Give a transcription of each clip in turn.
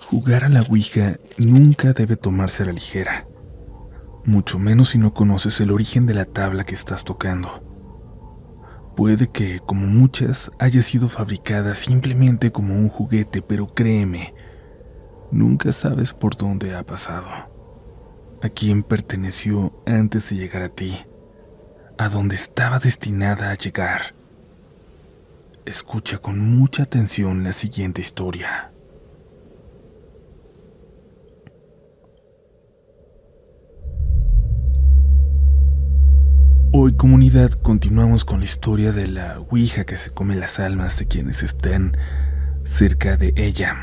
Jugar a la Ouija nunca debe tomarse a la ligera, mucho menos si no conoces el origen de la tabla que estás tocando. Puede que, como muchas, haya sido fabricada simplemente como un juguete, pero créeme, nunca sabes por dónde ha pasado, a quién perteneció antes de llegar a ti, a dónde estaba destinada a llegar. Escucha con mucha atención la siguiente historia. Hoy, comunidad, continuamos con la historia de la Ouija que se come las almas de quienes estén cerca de ella,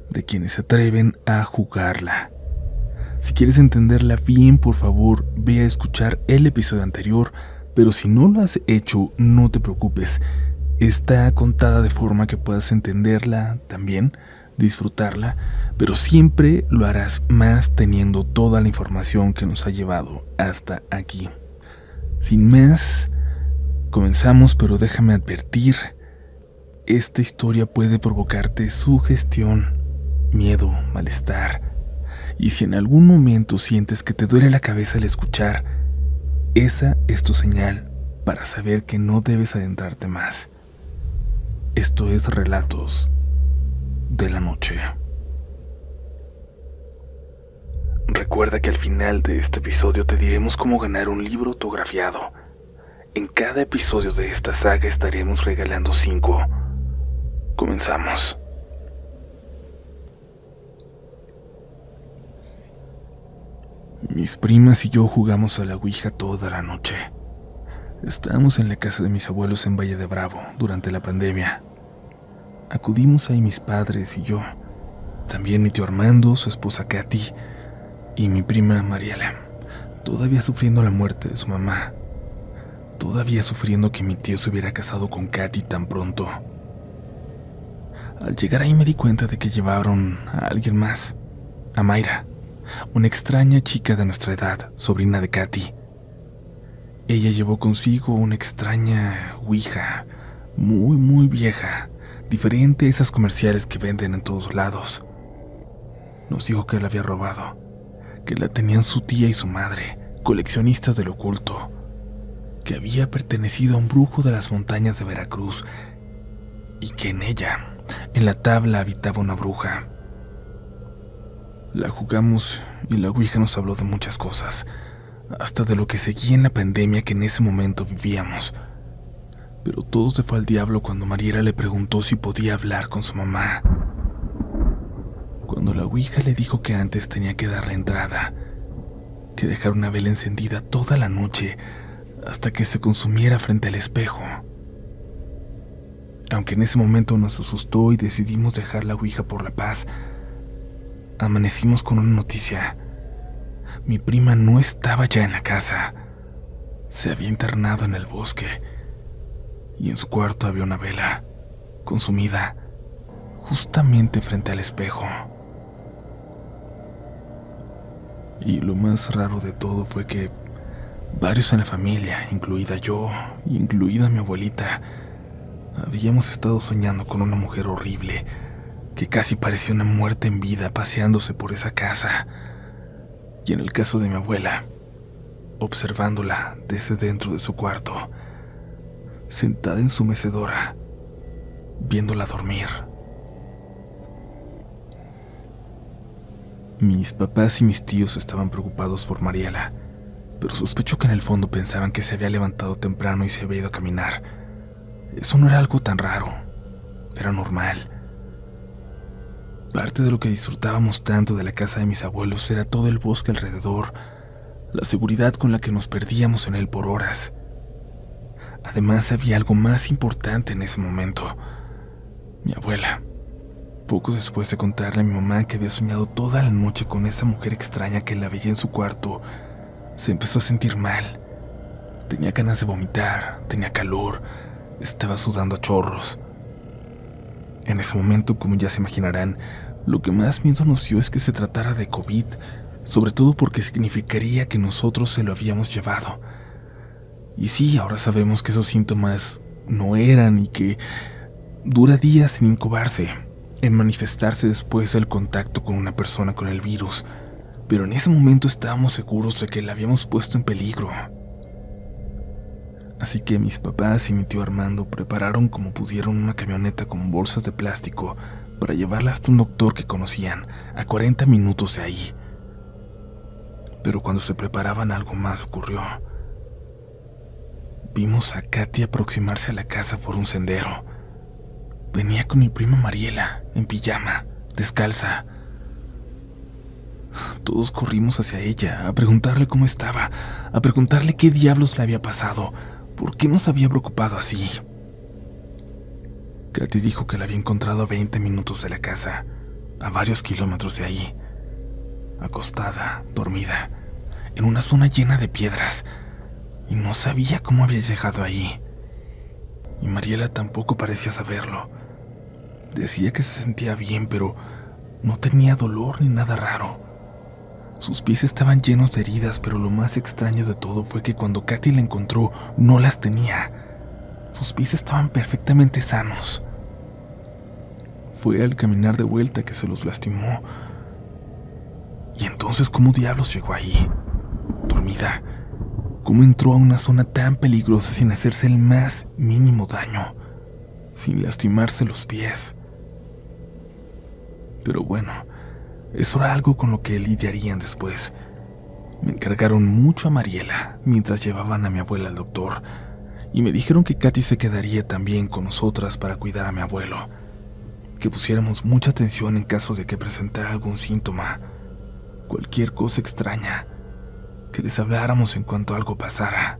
de quienes se atreven a jugarla. Si quieres entenderla bien, por favor, ve a escuchar el episodio anterior, pero si no lo has hecho, no te preocupes. Está contada de forma que puedas entenderla también, disfrutarla, pero siempre lo harás más teniendo toda la información que nos ha llevado hasta aquí. Sin más, comenzamos, pero déjame advertir, esta historia puede provocarte sugestión, miedo, malestar, y si en algún momento sientes que te duele la cabeza al escuchar, esa es tu señal para saber que no debes adentrarte más. Esto es Relatos de la Noche. Recuerda que al final de este episodio te diremos cómo ganar un libro autografiado. En cada episodio de esta saga estaremos regalando 5. Comenzamos. Mis primas y yo jugamos a la Ouija toda la noche. Estábamos en la casa de mis abuelos en Valle de Bravo durante la pandemia. Acudimos ahí mis padres y yo, también mi tío Armando, su esposa Katy y mi prima Mariela, todavía sufriendo la muerte de su mamá, todavía sufriendo que mi tío se hubiera casado con Katy tan pronto. Al llegar ahí me di cuenta de que llevaron a alguien más, a Mayra, una extraña chica de nuestra edad, sobrina de Katy. Ella llevó consigo una extraña Ouija, muy vieja, diferente a esas comerciales que venden en todos lados. Nos dijo que la había robado, que la tenían su tía y su madre, coleccionistas del oculto, que había pertenecido a un brujo de las montañas de Veracruz y que en ella, en la tabla, habitaba una bruja. La jugamos y la Ouija nos habló de muchas cosas, hasta de lo que seguía en la pandemia que en ese momento vivíamos. Pero todo se fue al diablo cuando Mariela le preguntó si podía hablar con su mamá. Cuando la Ouija le dijo que antes tenía que darle entrada, que dejar una vela encendida toda la noche hasta que se consumiera frente al espejo. Aunque en ese momento nos asustó y decidimos dejar la Ouija por la paz, amanecimos con una noticia. Mi prima no estaba ya en la casa. Se había internado en el bosque y en su cuarto había una vela consumida justamente frente al espejo. Y lo más raro de todo fue que varios en la familia, incluida yo, incluida mi abuelita, habíamos estado soñando con una mujer horrible que casi parecía una muerte en vida paseándose por esa casa. Y en el caso de mi abuela, observándola desde dentro de su cuarto, sentada en su mecedora, viéndola dormir. Mis papás y mis tíos estaban preocupados por Mariela, pero sospecho que en el fondo pensaban que se había levantado temprano y se había ido a caminar. Eso no era algo tan raro, era normal. Parte de lo que disfrutábamos tanto de la casa de mis abuelos era todo el bosque alrededor, la seguridad con la que nos perdíamos en él por horas. Además, había algo más importante en ese momento. Mi abuela, poco después de contarle a mi mamá que había soñado toda la noche con esa mujer extraña que la veía en su cuarto, se empezó a sentir mal. Tenía ganas de vomitar, tenía calor, estaba sudando a chorros. En ese momento, como ya se imaginarán, lo que más miedo nos dio es que se tratara de COVID, sobre todo porque significaría que nosotros se lo habíamos llevado. Y sí, ahora sabemos que esos síntomas no eran y que dura días sin incubarse, en manifestarse después del contacto con una persona con el virus, pero en ese momento estábamos seguros de que la habíamos puesto en peligro. Así que mis papás y mi tío Armando prepararon como pudieron una camioneta con bolsas de plástico para llevarla hasta un doctor que conocían, a 40 minutos de ahí. Pero cuando se preparaban algo más ocurrió. Vimos a Katy aproximarse a la casa por un sendero. Venía con mi prima Mariela, en pijama, descalza. Todos corrimos hacia ella, a preguntarle cómo estaba, a preguntarle qué diablos le había pasado, por qué nos había preocupado así. Katy dijo que la había encontrado a 20 minutos de la casa, a varios kilómetros de ahí, acostada, dormida, en una zona llena de piedras, y no sabía cómo había llegado ahí. Y Mariela tampoco parecía saberlo. Decía que se sentía bien, pero no tenía dolor ni nada raro. Sus pies estaban llenos de heridas, pero lo más extraño de todo fue que cuando Katy la encontró, no las tenía. Sus pies estaban perfectamente sanos. Fue al caminar de vuelta que se los lastimó. Y entonces, ¿cómo diablos llegó ahí? Dormida. ¿Cómo entró a una zona tan peligrosa sin hacerse el más mínimo daño? Sin lastimarse los pies. Pero bueno, eso era algo con lo que lidiarían después. Me encargaron mucho a Mariela mientras llevaban a mi abuela al doctor, y me dijeron que Katy se quedaría también con nosotras para cuidar a mi abuelo, que pusiéramos mucha atención en caso de que presentara algún síntoma, cualquier cosa extraña, que les habláramos en cuanto algo pasara.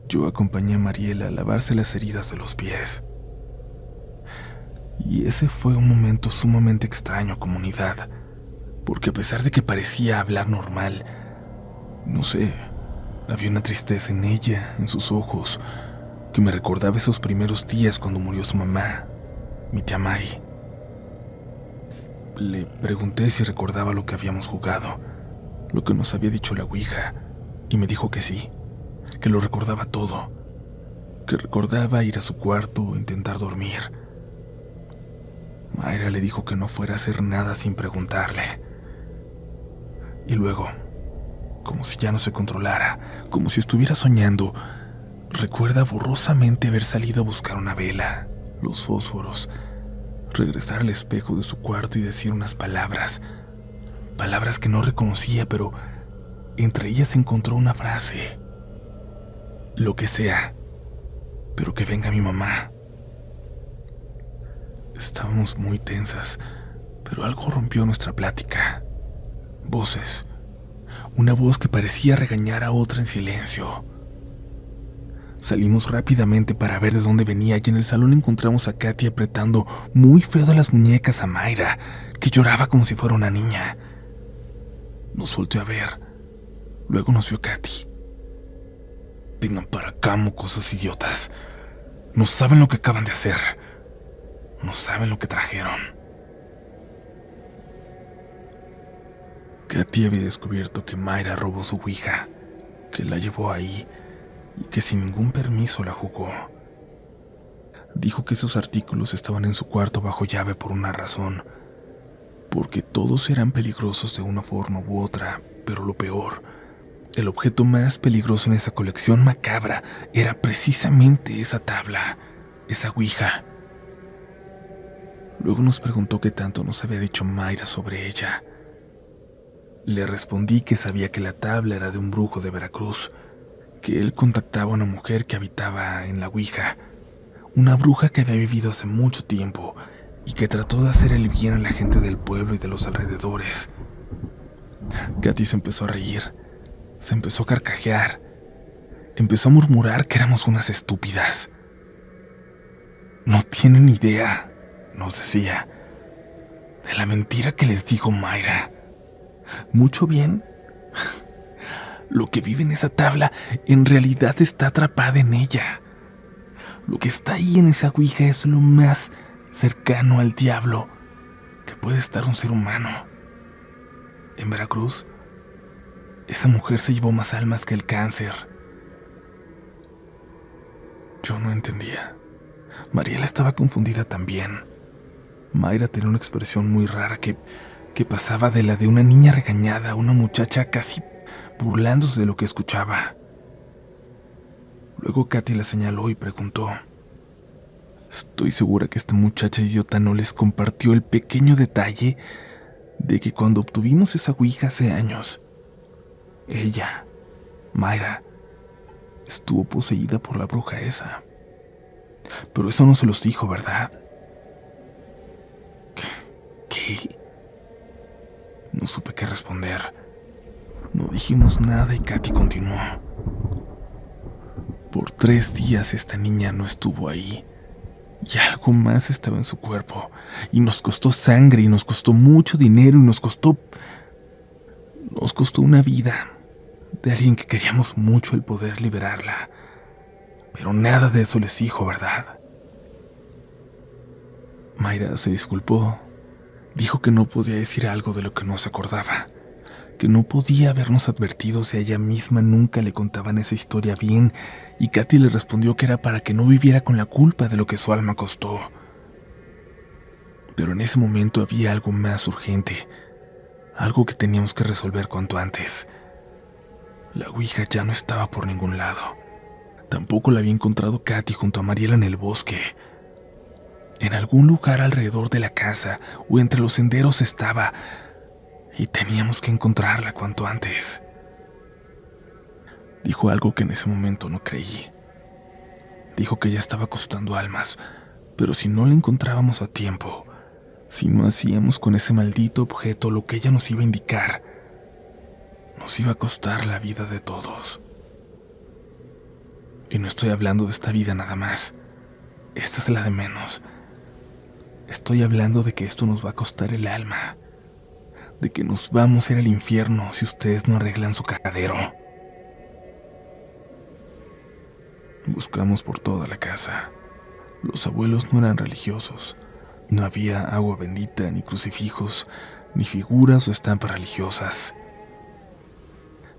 Yo acompañé a Mariela a lavarse las heridas de los pies. Y ese fue un momento sumamente extraño, comunidad, porque a pesar de que parecía hablar normal, no sé, había una tristeza en ella, en sus ojos, que me recordaba esos primeros días cuando murió su mamá, mi tía May. Le pregunté si recordaba lo que habíamos jugado, lo que nos había dicho la Ouija, y me dijo que sí, que lo recordaba todo, que recordaba ir a su cuarto e intentar dormir. Mayra le dijo que no fuera a hacer nada sin preguntarle. Y luego, como si ya no se controlara, como si estuviera soñando, recuerda borrosamente haber salido a buscar una vela, los fósforos, regresar al espejo de su cuarto y decir unas palabras que no reconocía, pero entre ellas encontró una frase: lo que sea, pero que venga mi mamá. Estábamos muy tensas, pero algo rompió nuestra plática. Voces. Una voz que parecía regañar a otra en silencio. Salimos rápidamente para ver de dónde venía y en el salón encontramos a Katy apretando muy feo de las muñecas a Mayra, que lloraba como si fuera una niña. Nos volteó a ver. Luego nos vio Katy. Vengan para acá, mocosos idiotas. No saben lo que acaban de hacer. No saben lo que trajeron. Katy había descubierto que Mayra robó su ouija, que la llevó ahí y que sin ningún permiso la jugó. Dijo que esos artículos estaban en su cuarto bajo llave por una razón, porque todos eran peligrosos de una forma u otra, pero lo peor, el objeto más peligroso en esa colección macabra era precisamente esa tabla, esa ouija. Luego nos preguntó qué tanto nos había dicho Mayra sobre ella. Le respondí que sabía que la tabla era de un brujo de Veracruz, que él contactaba a una mujer que habitaba en la ouija, una bruja que había vivido hace mucho tiempo y que trató de hacer el bien a la gente del pueblo y de los alrededores. Katy se empezó a reír, se empezó a carcajear, empezó a murmurar que éramos unas estúpidas. No tienen idea, nos decía, de la mentira que les dijo Mayra. Mucho bien. Lo que vive en esa tabla en realidad está atrapada en ella. Lo que está ahí en esa ouija es lo más cercano al diablo que puede estar un ser humano. En Veracruz, esa mujer se llevó más almas que el cáncer. Yo no entendía. Mariela estaba confundida también. Mayra tenía una expresión muy rara que pasaba de la de una niña regañada a una muchacha casi burlándose de lo que escuchaba. Luego Katy la señaló y preguntó: «Estoy segura que esta muchacha idiota no les compartió el pequeño detalle de que cuando obtuvimos esa ouija hace años, ella, Mayra, estuvo poseída por la bruja esa. Pero eso no se los dijo, ¿verdad?» ¿Qué? No supe qué responder. No dijimos nada y Katy continuó: «Por 3 días esta niña no estuvo ahí. Y algo más estaba en su cuerpo. Y nos costó sangre, y nos costó mucho dinero, y nos costó una vida de alguien que queríamos mucho el poder liberarla. Pero nada de eso les dijo, ¿verdad?» Mayra se disculpó. Dijo que no podía decir algo de lo que no se acordaba, que no podía habernos advertido si a ella misma nunca le contaban esa historia bien, y Katy le respondió que era para que no viviera con la culpa de lo que su alma costó. Pero en ese momento había algo más urgente, algo que teníamos que resolver cuanto antes. La ouija ya no estaba por ningún lado. Tampoco la había encontrado Katy junto a Mariela en el bosque. En algún lugar alrededor de la casa o entre los senderos estaba, y teníamos que encontrarla cuanto antes. Dijo algo que en ese momento no creí. Dijo que ya estaba costando almas, pero si no la encontrábamos a tiempo, si no hacíamos con ese maldito objeto lo que ella nos iba a indicar, nos iba a costar la vida de todos. Y no estoy hablando de esta vida nada más. Esta es la de menos. Estoy hablando de que esto nos va a costar el alma, de que nos vamos a ir al infierno si ustedes no arreglan su cagadero. Buscamos por toda la casa. Los abuelos no eran religiosos. No había agua bendita, ni crucifijos, ni figuras o estampas religiosas.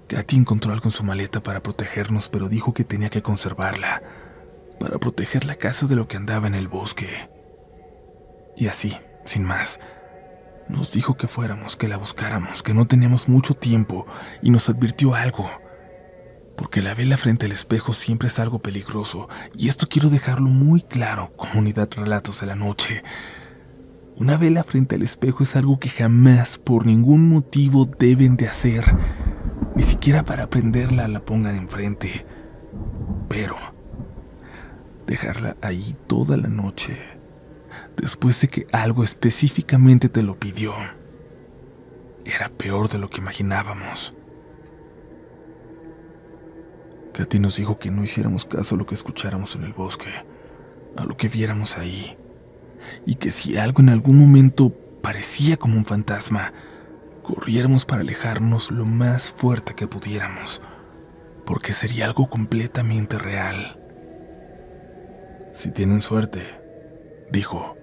Katy encontró algo en su maleta para protegernos, pero dijo que tenía que conservarla, para proteger la casa de lo que andaba en el bosque. Y así, sin más, nos dijo que fuéramos, que la buscáramos, que no teníamos mucho tiempo, y nos advirtió algo. Porque la vela frente al espejo siempre es algo peligroso, y esto quiero dejarlo muy claro, comunidad Relatos de la Noche. Una vela frente al espejo es algo que jamás, por ningún motivo, deben de hacer. Ni siquiera para prenderla la pongan enfrente. Pero dejarla ahí toda la noche, después de que algo específicamente te lo pidió, era peor de lo que imaginábamos. Katy nos dijo que no hiciéramos caso a lo que escucháramos en el bosque, a lo que viéramos ahí, y que si algo en algún momento parecía como un fantasma, corriéramos para alejarnos lo más fuerte que pudiéramos, porque sería algo completamente real. Si tienen suerte, dijo,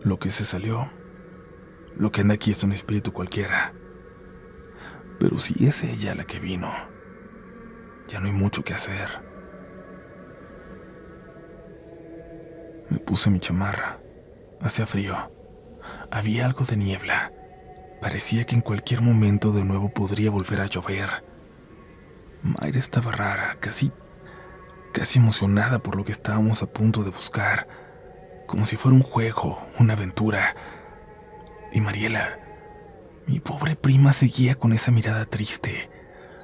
lo que se salió, lo que anda aquí es un espíritu cualquiera. Pero si es ella la que vino, ya no hay mucho que hacer. Me puse mi chamarra. Hacía frío. Había algo de niebla. Parecía que en cualquier momento de nuevo podría volver a llover. Mayra estaba rara, casi emocionada por lo que estábamos a punto de buscar, como si fuera un juego, una aventura. Y Mariela, mi pobre prima, seguía con esa mirada triste,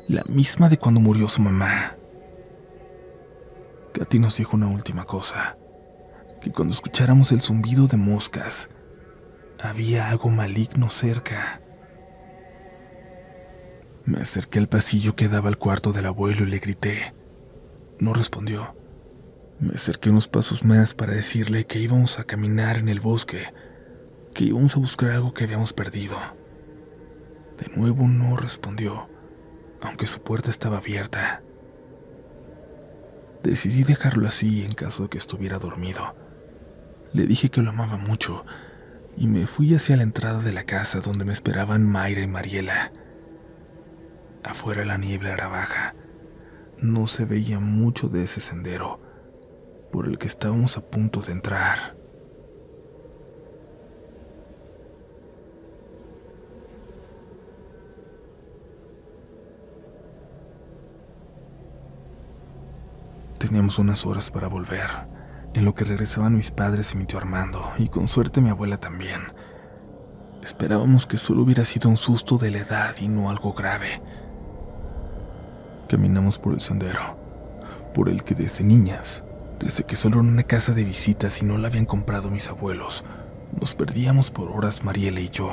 la misma de cuando murió su mamá. Katy nos dijo una última cosa, que cuando escucháramos el zumbido de moscas, había algo maligno cerca. Me acerqué al pasillo que daba al cuarto del abuelo y le grité. No respondió. Me acerqué unos pasos más para decirle que íbamos a caminar en el bosque, que íbamos a buscar algo que habíamos perdido. De nuevo no respondió, aunque su puerta estaba abierta. Decidí dejarlo así en caso de que estuviera dormido. Le dije que lo amaba mucho y me fui hacia la entrada de la casa donde me esperaban Mayra y Mariela. Afuera la niebla era baja. No se veía mucho de ese sendero por el que estábamos a punto de entrar. teníamos unas horas para volver, en lo que regresaban mis padres y mi tío Armando, y con suerte mi abuela también. Esperábamos que solo hubiera sido un susto de la edad y no algo grave. Caminamos por el sendero, por el que desde niñas, desde que solo era una casa de visitas y no la habían comprado mis abuelos, nos perdíamos por horas Mariela y yo.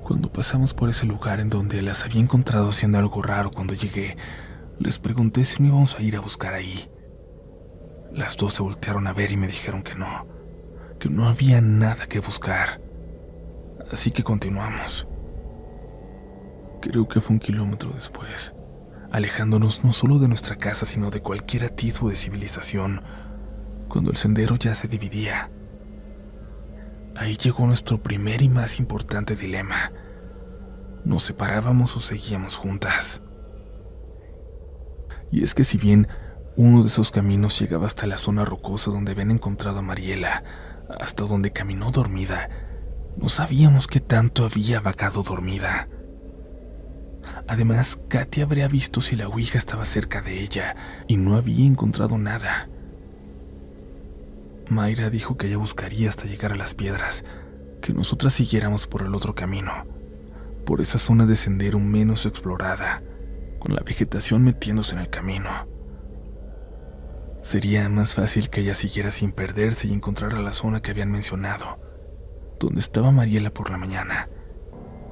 Cuando pasamos por ese lugar en donde las había encontrado haciendo algo raro cuando llegué, les pregunté si no íbamos a ir a buscar ahí. Las dos se voltearon a ver y me dijeron que no había nada que buscar. Así que continuamos. Creo que fue 1 kilómetro después, alejándonos no solo de nuestra casa, sino de cualquier atisbo de civilización, cuando el sendero ya se dividía. Ahí llegó nuestro primer y más importante dilema. ¿Nos separábamos o seguíamos juntas? Y es que si bien uno de esos caminos llegaba hasta la zona rocosa donde habían encontrado a Mariela, hasta donde caminó dormida, no sabíamos qué tanto había vagado dormida. Además, Katy habría visto si la ouija estaba cerca de ella y no había encontrado nada. Mayra dijo que ella buscaría hasta llegar a las piedras, que nosotras siguiéramos por el otro camino, por esa zona de sendero menos explorada, con la vegetación metiéndose en el camino. Sería más fácil que ella siguiera sin perderse y encontrara la zona que habían mencionado, donde estaba Mariela por la mañana,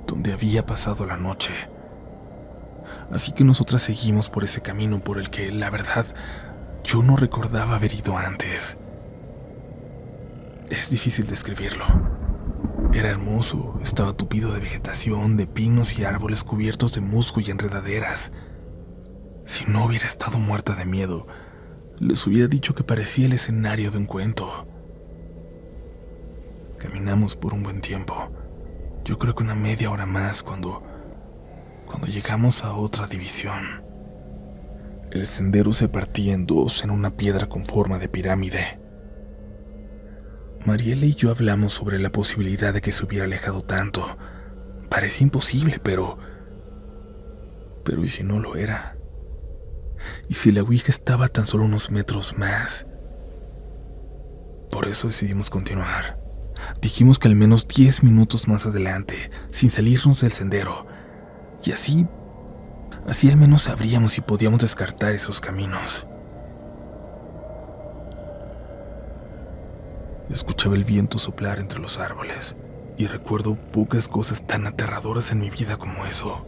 donde había pasado la noche. Así que nosotras seguimos por ese camino por el que, la verdad, yo no recordaba haber ido antes. Es difícil describirlo. Era hermoso, estaba tupido de vegetación, de pinos y árboles cubiertos de musgo y enredaderas. Si no hubiera estado muerta de miedo, les hubiera dicho que parecía el escenario de un cuento. Caminamos por un buen tiempo, yo creo que una media hora más, cuando llegamos a otra división. El sendero se partía en dos en una piedra con forma de pirámide. Mariela y yo hablamos sobre la posibilidad de que se hubiera alejado tanto. Parecía imposible, pero ¿y si no lo era? ¿Y si la ouija estaba a tan solo unos metros más? Por eso decidimos continuar. Dijimos que al menos 10 minutos más adelante, sin salirnos del sendero, y así al menos sabríamos si podíamos descartar esos caminos. Escuchaba el viento soplar entre los árboles y recuerdo pocas cosas tan aterradoras en mi vida como eso.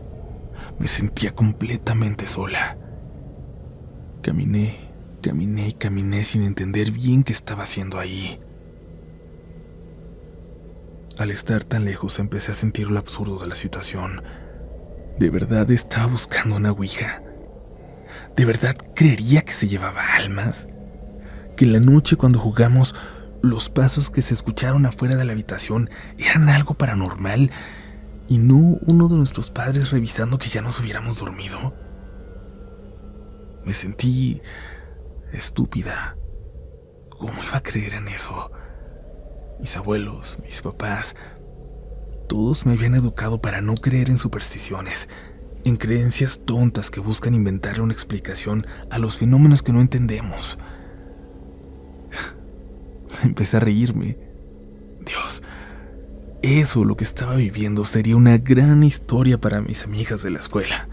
Me sentía completamente sola. Caminé y caminé sin entender bien qué estaba haciendo ahí. Al estar tan lejos empecé a sentir lo absurdo de la situación. ¿De verdad estaba buscando una ouija? ¿De verdad creería que se llevaba almas? ¿Que en la noche cuando jugamos los pasos que se escucharon afuera de la habitación eran algo paranormal y no uno de nuestros padres revisando que ya nos hubiéramos dormido? Me sentí estúpida. ¿Cómo iba a creer en eso? Mis abuelos, mis papás, todos me habían educado para no creer en supersticiones, en creencias tontas que buscan inventarle una explicación a los fenómenos que no entendemos. Empecé a reírme. Dios, eso, lo que estaba viviendo, sería una gran historia para mis amigas de la escuela.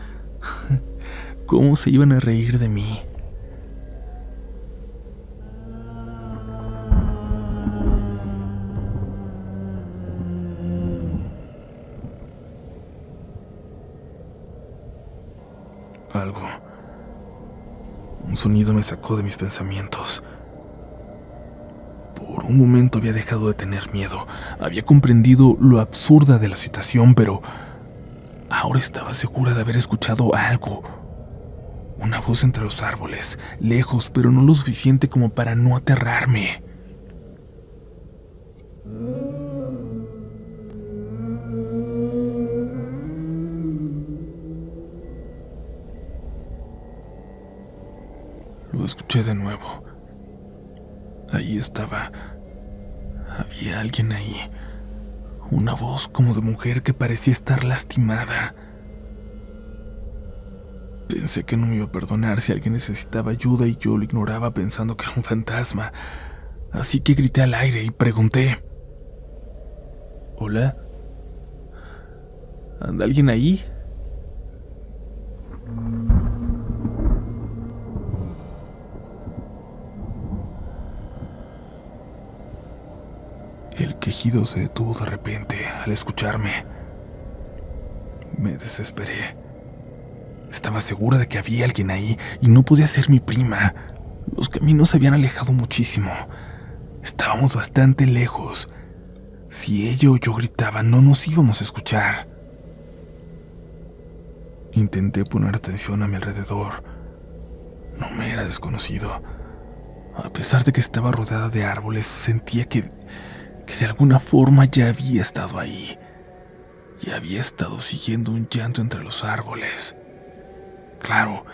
¿Cómo se iban a reír de mí? Un sonido me sacó de mis pensamientos. Por un momento había dejado de tener miedo, había comprendido lo absurda de la situación, pero ahora estaba segura de haber escuchado algo. Una voz entre los árboles, lejos, pero no lo suficiente como para no aterrarme. Lo escuché de nuevo. Ahí estaba. Había alguien ahí. Una voz como de mujer que parecía estar lastimada. Pensé que no me iba a perdonar si alguien necesitaba ayuda y yo lo ignoraba pensando que era un fantasma. Así que grité al aire y pregunté: ¿Hola? ¿Anda alguien ahí? El quejido se detuvo de repente al escucharme. Me desesperé. Estaba segura de que había alguien ahí y no podía ser mi prima. Los caminos se habían alejado muchísimo. Estábamos bastante lejos. Si ella o yo gritaba, no nos íbamos a escuchar. Intenté poner atención a mi alrededor. No me era desconocido. A pesar de que estaba rodeada de árboles, sentía que de alguna forma ya había estado ahí. Ya había estado siguiendo un llanto entre los árboles. Claro,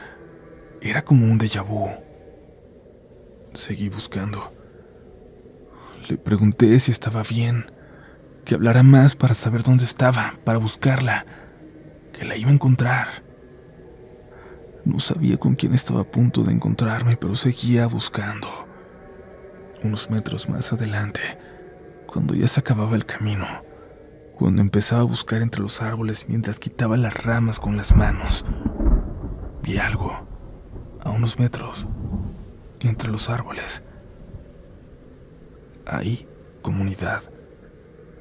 era como un déjà vu. Seguí buscando. Le pregunté si estaba bien, que hablara más para saber dónde estaba, para buscarla, que la iba a encontrar. No sabía con quién estaba a punto de encontrarme, pero seguía buscando. Unos metros más adelante, cuando ya se acababa el camino, cuando empezaba a buscar entre los árboles mientras quitaba las ramas con las manos, vi algo, a unos metros, entre los árboles. Ahí, comunidad,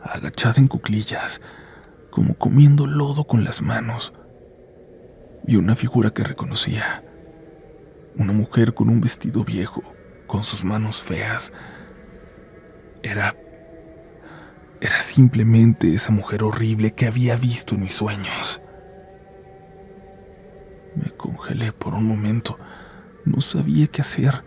agachada en cuclillas, como comiendo lodo con las manos, vi una figura que reconocía. Una mujer con un vestido viejo, con sus manos feas. Era simplemente esa mujer horrible que había visto en mis sueños. Me congelé por un momento. No sabía qué hacer.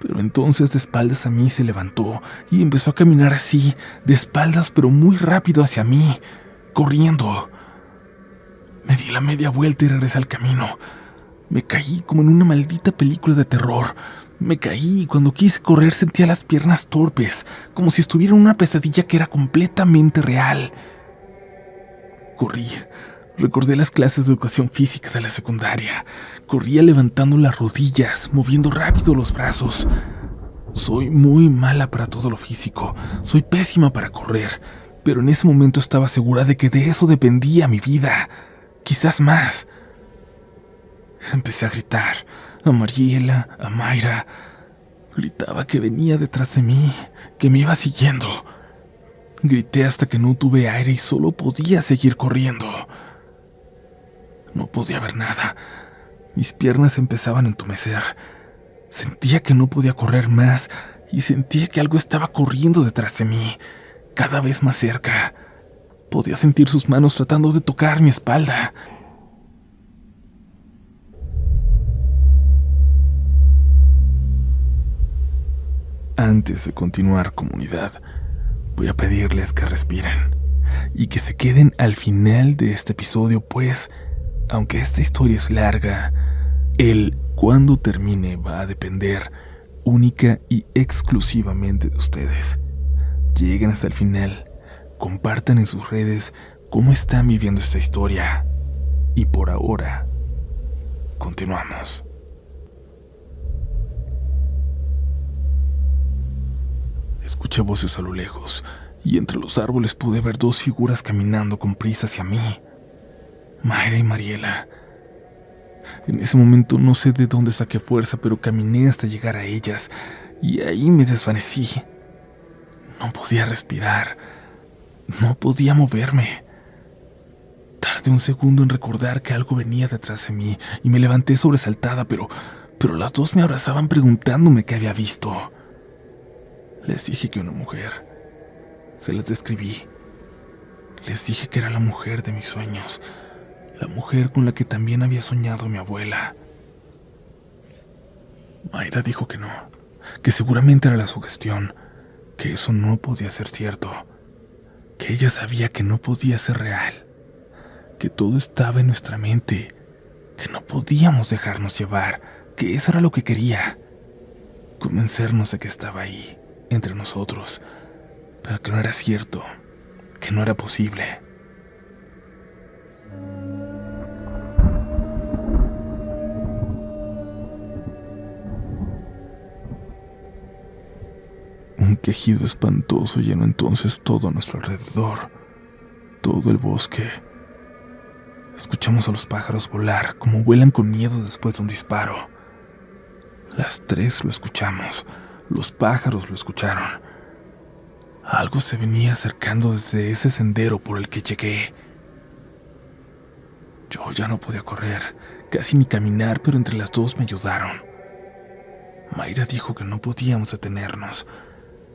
Pero entonces de espaldas a mí se levantó y empezó a caminar así, de espaldas pero muy rápido hacia mí, corriendo. Me di la media vuelta y regresé al camino. Me caí como en una maldita película de terror. Me caí y cuando quise correr sentía las piernas torpes, como si estuviera en una pesadilla que era completamente real. Corrí. Recordé las clases de educación física de la secundaria. Corría levantando las rodillas, moviendo rápido los brazos. Soy muy mala para todo lo físico. Soy pésima para correr. Pero en ese momento estaba segura de que de eso dependía mi vida. Quizás más. Empecé a gritar. A Mariela, a Mayra. Gritaba que venía detrás de mí, que me iba siguiendo. Grité hasta que no tuve aire y solo podía seguir corriendo. No podía ver nada. Mis piernas empezaban a entumecer. Sentía que no podía correr más y sentía que algo estaba corriendo detrás de mí, cada vez más cerca. Podía sentir sus manos tratando de tocar mi espalda. Antes de continuar, comunidad, voy a pedirles que respiren y que se queden al final de este episodio, pues, aunque esta historia es larga, el cuándo termine va a depender única y exclusivamente de ustedes. Lleguen hasta el final, compartan en sus redes cómo están viviendo esta historia. Y por ahora, continuamos. Escuché voces a lo lejos, y entre los árboles pude ver dos figuras caminando con prisa hacia mí. Mayra y Mariela. En ese momento no sé de dónde saqué fuerza, pero caminé hasta llegar a ellas, y ahí me desvanecí. No podía respirar. No podía moverme. Tardé un segundo en recordar que algo venía detrás de mí, y me levanté sobresaltada, pero las dos me abrazaban preguntándome qué había visto. Les dije que una mujer. Se las describí. Les dije que era la mujer de mis sueños, la mujer con la que también había soñado mi abuela. Mayra dijo que no, que seguramente era la sugestión, que eso no podía ser cierto, que ella sabía que no podía ser real, que todo estaba en nuestra mente, que no podíamos dejarnos llevar, que eso era lo que quería, convencernos de que estaba ahí, entre nosotros, pero que no era cierto, que no era posible. quejido espantoso llenó entonces todo a nuestro alrededor, todo el bosque. Escuchamos a los pájaros volar, como vuelan con miedo después de un disparo. Las tres lo escuchamos, los pájaros lo escucharon. Algo se venía acercando desde ese sendero por el que llegué. Yo ya no podía correr, casi ni caminar, pero entre las dos me ayudaron. Mayra dijo que no podíamos detenernos,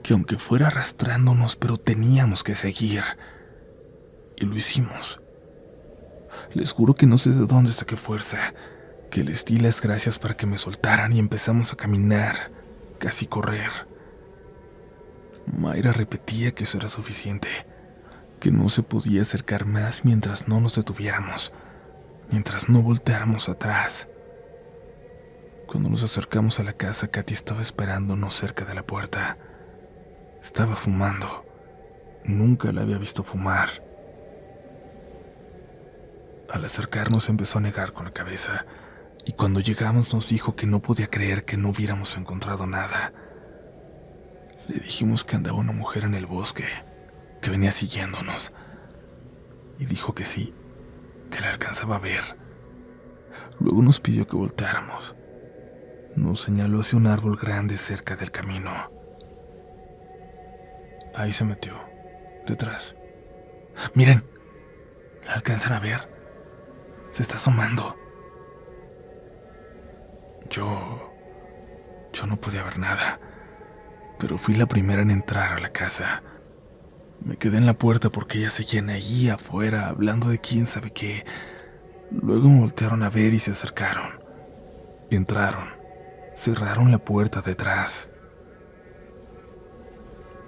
que aunque fuera arrastrándonos, pero teníamos que seguir. Y lo hicimos. Les juro que no sé de dónde saqué fuerza, que les di las gracias para que me soltaran y empezamos a caminar, casi correr. Mayra repetía que eso era suficiente, que no se podía acercar más mientras no nos detuviéramos, mientras no volteáramos atrás. Cuando nos acercamos a la casa, Katy estaba esperándonos cerca de la puerta. Estaba fumando. Nunca la había visto fumar. Al acercarnos empezó a negar con la cabeza, y cuando llegamos nos dijo que no podía creer que no hubiéramos encontrado nada. Le dijimos que andaba una mujer en el bosque, que venía siguiéndonos, y dijo que sí, que la alcanzaba a ver. Luego nos pidió que voltáramos. Nos señaló hacia un árbol grande cerca del camino. Ahí se metió, detrás. ¡Miren! ¿La alcanzan a ver? Se está asomando. Yo no podía ver nada, pero fui la primera en entrar a la casa. Me quedé en la puerta porque ella seguían ahí afuera hablando de quién sabe qué. Luego me voltearon a ver y se acercaron. Entraron, cerraron la puerta detrás.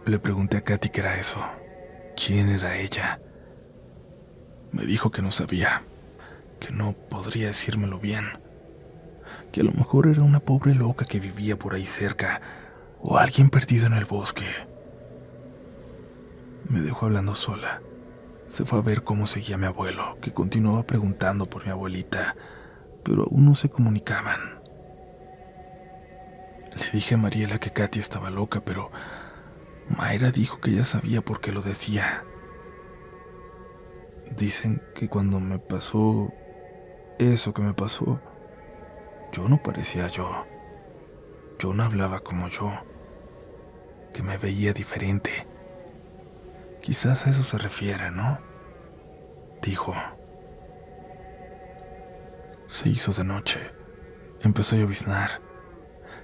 Le pregunté a Katy qué era eso, quién era ella. Me dijo que no sabía, que no podría decírmelo bien, que a lo mejor era una pobre loca que vivía por ahí cerca, o alguien perdido en el bosque. Me dejó hablando sola. Se fue a ver cómo seguía mi abuelo, que continuaba preguntando por mi abuelita, pero aún no se comunicaban. Le dije a Mariela que Katy estaba loca, pero Mayra dijo que ya sabía por qué lo decía. Dicen que cuando me pasó eso que me pasó, yo no parecía yo. Yo no hablaba como yo, que me veía diferente. Quizás a eso se refiere, ¿no? Dijo. Se hizo de noche. Empezó a lloviznar.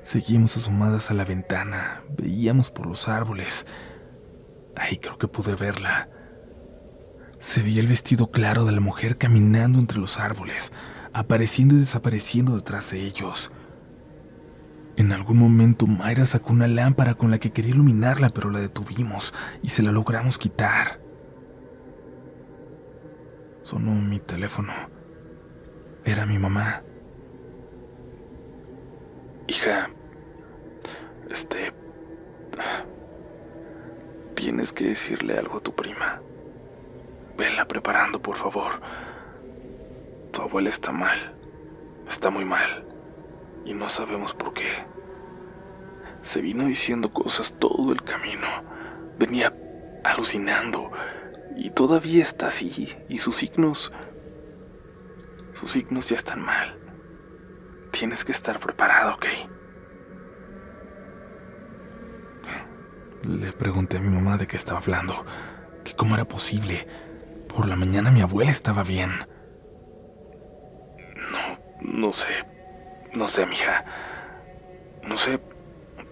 Seguimos asomadas a la ventana. Veíamos por los árboles. Ahí creo que pude verla. Se veía el vestido claro de la mujer caminando entre los árboles, apareciendo y desapareciendo detrás de ellos. En algún momento Mayra sacó una lámpara con la que quería iluminarla, pero la detuvimos y se la logramos quitar. Sonó mi teléfono. Era mi mamá. Hija, tienes que decirle algo a tu prima. Vela preparando, por favor. Tu abuela está mal. Está muy mal. Y no sabemos por qué. Se vino diciendo cosas todo el camino. Venía alucinando. Y todavía está así. Y sus signos ya están mal. Tienes que estar preparado, ¿ok? Le pregunté a mi mamá de qué estaba hablando. Que cómo era posible. Por la mañana mi abuela estaba bien. No sé, mija. No sé,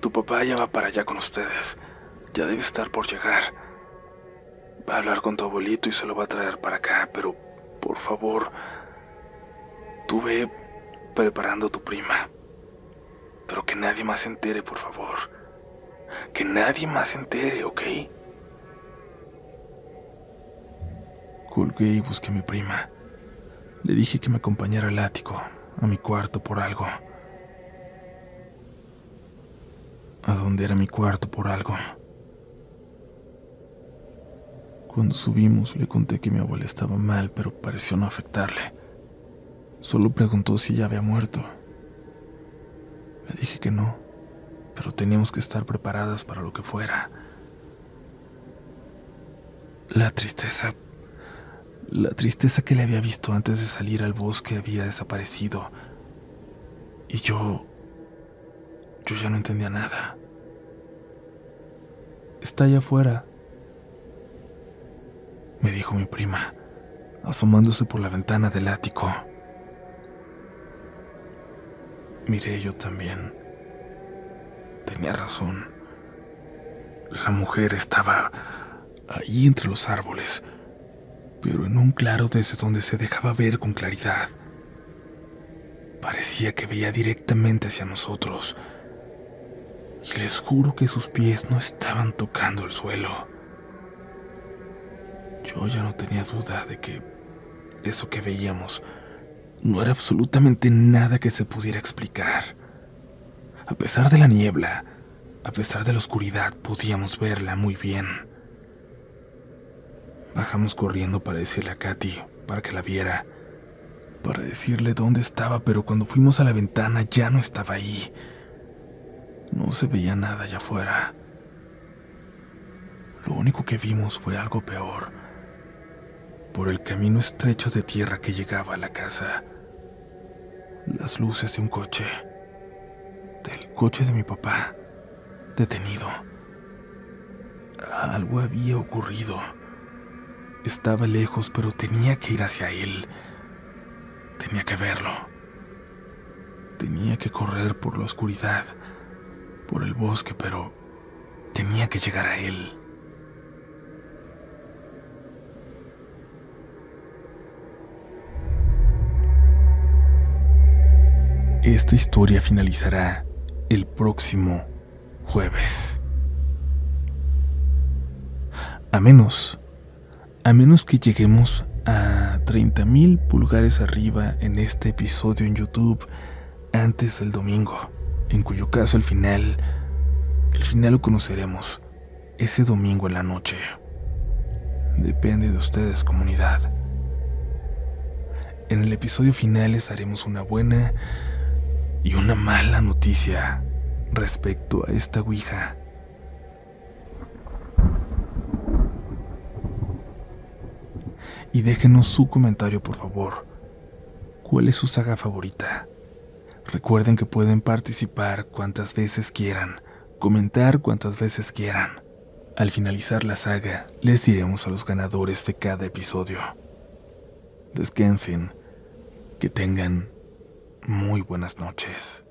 tu papá ya va para allá con ustedes. Ya debe estar por llegar. Va a hablar con tu abuelito y se lo va a traer para acá, pero por favor, tú ve preparando a tu prima. Pero que nadie más se entere, por favor. Que nadie más se entere, ¿ok? Colgué y busqué a mi prima. Le dije que me acompañara al ático, a mi cuarto por algo. ¿A dónde era mi cuarto por algo? Cuando subimos le conté que mi abuela estaba mal, pero pareció no afectarle. Solo preguntó si ya había muerto. Le dije que no, pero teníamos que estar preparadas para lo que fuera. La tristeza que le había visto antes de salir al bosque había desaparecido, y yo ya no entendía nada. Está allá afuera, me dijo mi prima, asomándose por la ventana del ático. Miré yo también. Tenía razón. La mujer estaba ahí entre los árboles, pero en un claro desde donde se dejaba ver con claridad. Parecía que veía directamente hacia nosotros, y les juro que sus pies no estaban tocando el suelo. Yo ya no tenía duda de que eso que veíamos no era absolutamente nada que se pudiera explicar. A pesar de la niebla, a pesar de la oscuridad, podíamos verla muy bien. Bajamos corriendo para decirle a Katy, para que la viera, para decirle dónde estaba, pero cuando fuimos a la ventana ya no estaba ahí. No se veía nada allá afuera. Lo único que vimos fue algo peor. Por el camino estrecho de tierra que llegaba a la casa, las luces de un coche, del coche de mi papá, detenido. Algo había ocurrido. Estaba lejos, pero tenía que ir hacia él. Tenía que verlo. Tenía que correr por la oscuridad, por el bosque, pero tenía que llegar a él. Esta historia finalizará el próximo jueves. A menos que lleguemos a 30,000 pulgares arriba en este episodio en YouTube antes del domingo, en cuyo caso el final lo conoceremos ese domingo en la noche. Depende de ustedes, comunidad. En el episodio final les daremos una buena y una mala noticia respecto a esta ouija. Y déjenos su comentario, por favor. ¿Cuál es su saga favorita? Recuerden que pueden participar cuantas veces quieran, comentar cuantas veces quieran. Al finalizar la saga, les diremos a los ganadores de cada episodio. Descansen, que tengan muy buenas noches.